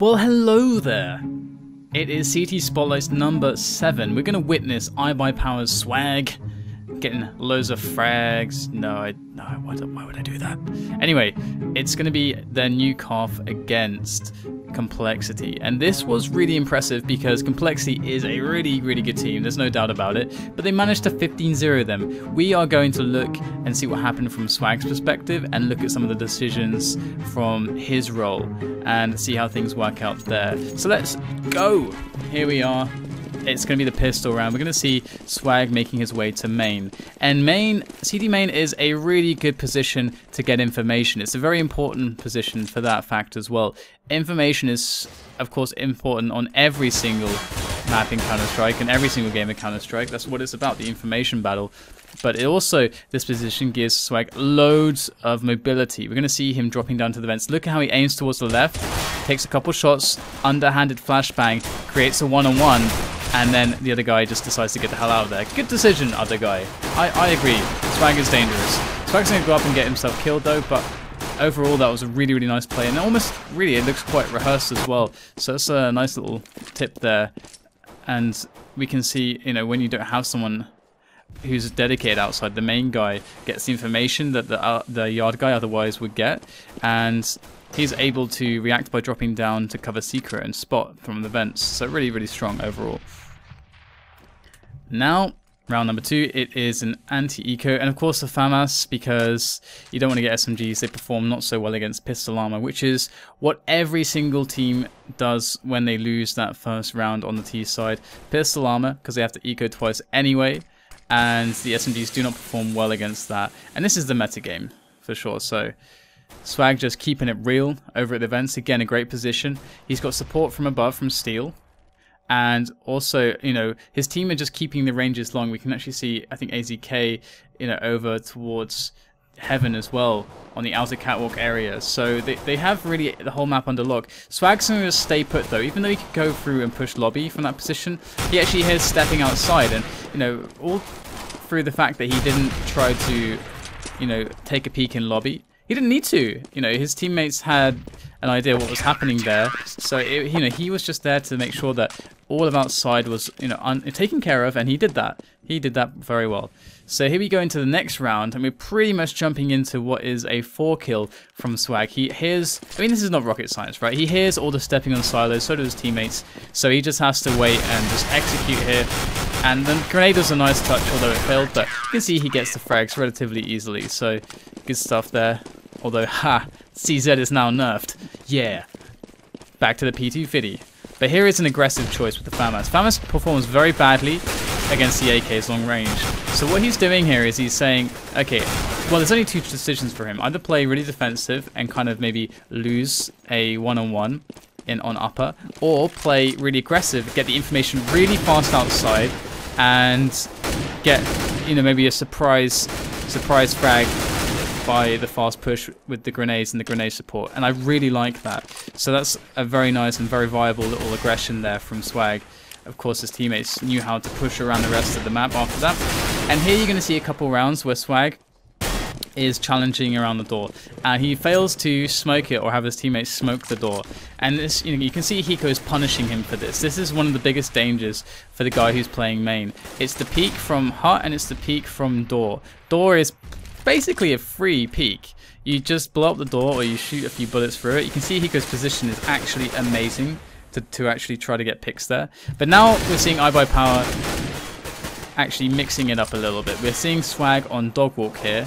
Well, hello there. It is CT Spotlight's number 7. We're going to witness iBuyPower's swag, getting loads of frags. No, why would I do that? Anyway, it's going to be their nuke half against Complexity, and this was really impressive because Complexity is a really good team, there's no doubt about it, but they managed to 15-0 them. We are going to look and see what happened from Swag's perspective and look at some of the decisions from his role and see how things work out there. So let's go! Here we are. It's going to be the pistol round. We're going to see Swag making his way to main. And main, CD main is a really good position to get information. It's a very important position for that fact as well. Information is, of course, important on every single map in Counter-Strike and every single game of Counter-Strike. That's what it's about, the information battle. But it also, this position gives Swag loads of mobility. We're going to see him dropping down to the vents. Look at how he aims towards the left, takes a couple shots, underhanded flashbang, creates a one-on-one, and then the other guy just decides to get the hell out of there. Good decision, other guy. I agree. Swag is dangerous. Swag's going to go up and get himself killed though, but overall that was a really nice play. And almost, really, it looks quite rehearsed as well. So it's a nice little tip there. And we can see, you know, when you don't have someone who's dedicated outside, the main guy gets the information that the yard guy otherwise would get, and he's able to react by dropping down to cover secret and spot from the vents. So really strong overall. Now, round number 2, it is an anti-eco, and of course the Famas, because you don't want to get SMGs, they perform not so well against pistol armor, which is what every single team does when they lose that first round on the T side. Pistol armor, because they have to eco twice anyway, and the SMGs do not perform well against that. And this is the meta game, for sure. So Swag just keeping it real over at the vents. Again, a great position. He's got support from above from Steel. And also, you know, his team are just keeping the ranges long. We can actually see, I think, AZK, you know, over towards Heaven as well on the outer catwalk area. So they have really the whole map under lock. Swag's going to stay put though, even though he could go through and push lobby from that position. He actually is stepping outside, and you know, all through the fact that he didn't try to, you know, take a peek in lobby. He didn't need to. You know, his teammates had an idea what was happening there. So you know, he was just there to make sure that all of outside was, you know, taken care of, and he did that. He did that very well. So here we go into the next round, and we're pretty much jumping into what is a 4-kill from Swag. He hears, I mean, this is not rocket science, right? He hears all the stepping on silos, so do his teammates. So he just has to wait and just execute here. And then grenade was a nice touch, although it failed, but you can see he gets the frags relatively easily. So good stuff there. Although, CZ is now nerfed. Yeah. Back to the P250. But here is an aggressive choice with the Famas. Famas performs very badly against the AK's long range. So what he's doing here is he's saying, okay, well, there's only 2 decisions for him. Either play really defensive and kind of maybe lose a one-on-one on upper, or play really aggressive, get the information really fast outside, and get, you know, maybe a surprise frag by the fast push with the grenades and the grenade support. And I really like that. So that's a very nice and very viable little aggression there from Swag. Of course, his teammates knew how to push around the rest of the map after that. And here you're going to see a couple rounds where Swag is challenging around the door, and he fails to smoke it or have his teammates smoke the door. And this, you know, you can see Hiko is punishing him for this. This is one of the biggest dangers for the guy who's playing main. It's the peek from hut and it's the peek from door. Door is basically a free peek. You just blow up the door or you shoot a few bullets through it. You can see Hiko's position is actually amazing to actually try to get picks there. But now we're seeing iBuyPower actually mixing it up a little bit. We're seeing Swag on Dogwalk here,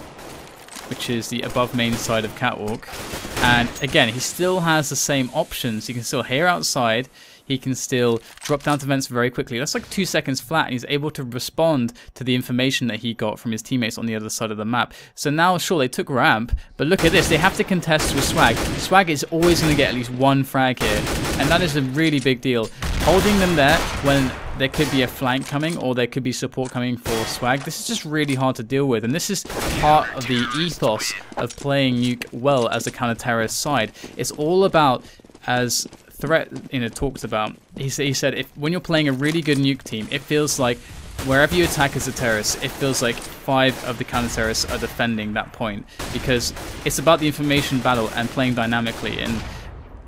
which is the above main side of catwalk. And again, he still has the same options. He can still hear outside. He can still drop down to vents very quickly. That's like 2 seconds flat, and he's able to respond to the information that he got from his teammates on the other side of the map. So now, sure, they took ramp, but look at this. They have to contest with Swag. Swag is always going to get at least 1 frag here, and that is a really big deal. Holding them there when there could be a flank coming or there could be support coming for Swag, this is just really hard to deal with, and this is part of the ethos of playing nuke well as a counter-terrorist side. It's all about, as Threat, you know, talks about, he said if when you're playing a really good nuke team, it feels like wherever you attack as a terrorist, it feels like 5 of the counter-terrorists are defending that point, because it's about the information battle and playing dynamically. And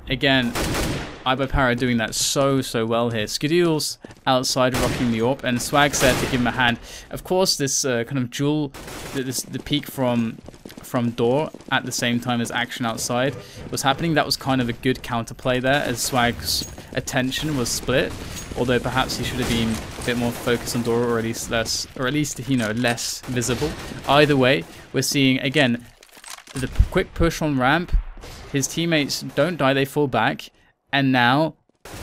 again, iBuyPower are doing that so well here. Skidoodle's outside rocking the AWP, and Swag's there to give him a hand. Of course, this kind of dual, the peek from door at the same time as action outside was happening. That was kind of a good counterplay there, as Swag's attention was split. Although perhaps he should have been a bit more focused on door, or at least less, you know, less visible. Either way, we're seeing again the quick push on ramp. His teammates don't die, they fall back, and now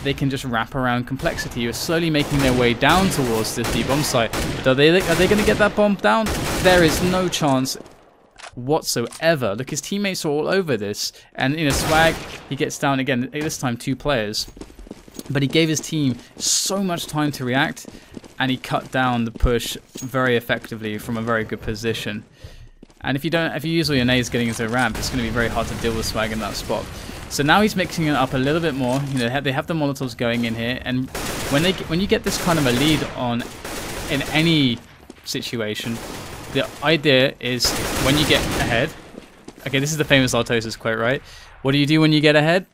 they can just wrap around complexity. You're slowly making their way down towards this B-bomb site. But are they going to get that bomb down? There is no chance whatsoever. Look, his teammates are all over this, and you know, Swag, he gets down again. This time 2 players, but he gave his team so much time to react, and he cut down the push very effectively from a very good position. And if you use all your nades getting into the ramp, it's going to be very hard to deal with Swag in that spot. So now he's mixing it up a little bit more. You know, they have the Molotovs going in here, and when you get this kind of a lead on in any situation, the idea is when you get ahead. Okay, this is the famous Artosis quote, right? What do you do when you get ahead?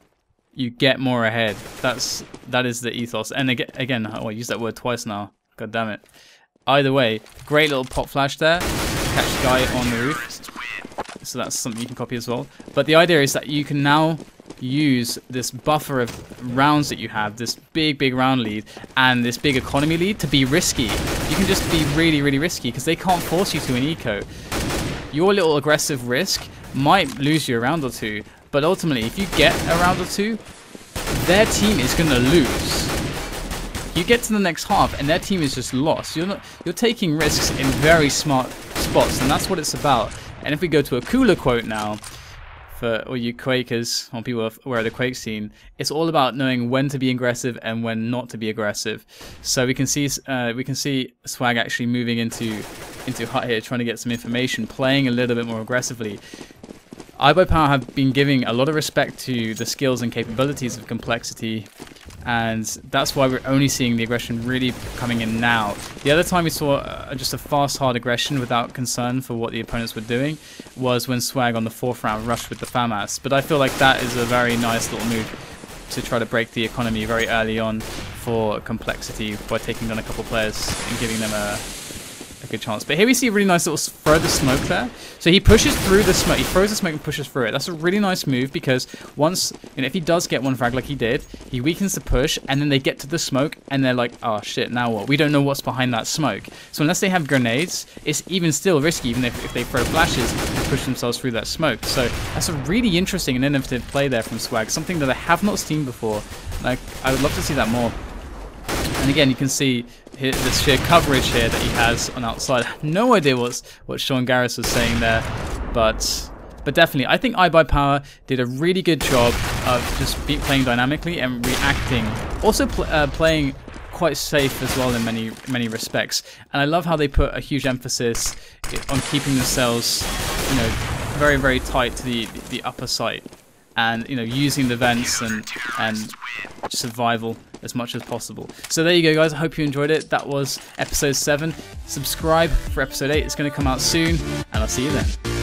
You get more ahead. That is the ethos. And again, oh, I used that word twice now. God damn it. Either way, great little pop flash there. Catch the guy on the roof. So that's something you can copy as well. But the idea is that you can now use this buffer of rounds that you have, this big round lead, and this big economy lead to be risky. You can just be really risky because they can't force you to an eco. Your little aggressive risk might lose you a round or two, but ultimately, if you get a round or two, their team is going to lose. You get to the next half and their team is just lost. You're taking risks in very smart spots, and that's what it's about. And if we go to a cooler quote now, for all you Quakers, or people aware of the Quake scene, it's all about knowing when to be aggressive and when not to be aggressive. So we can see Swag actually moving into hut here, trying to get some information, playing a little bit more aggressively. iBuyPower have been giving a lot of respect to the skills and capabilities of complexity, and that's why we're only seeing the aggression really coming in now. The other time we saw just a fast, hard aggression without concern for what the opponents were doing was when Swag on the 4th round rushed with the Famas. But I feel like that is a very nice little move to try to break the economy very early on for complexity by taking down a couple players and giving them a good chance. But here we see a really nice little further smoke there. So he pushes through the smoke. He throws the smoke and pushes through it. That's a really nice move because once, you know, if he does get one frag like he did, he weakens the push and then they get to the smoke and they're like, oh shit, now what? We don't know what's behind that smoke. So unless they have grenades, it's even still risky, even if they throw flashes and push themselves through that smoke. So that's a really interesting and innovative play there from Swag, something that I have not seen before. Like, I would love to see that more. And again, you can see this sheer coverage here that he has on outside. I have no idea what Sean Garris was saying there, but definitely, I think iBuyPower did a really good job of just playing dynamically and reacting. Also playing quite safe as well in many respects. And I love how they put a huge emphasis on keeping themselves, you know, very tight to the upper site, and you know, using the vents and survival as much as possible. So there you go, guys. I hope you enjoyed it. That was episode 7. Subscribe for episode 8. It's going to come out soon, and I'll see you then.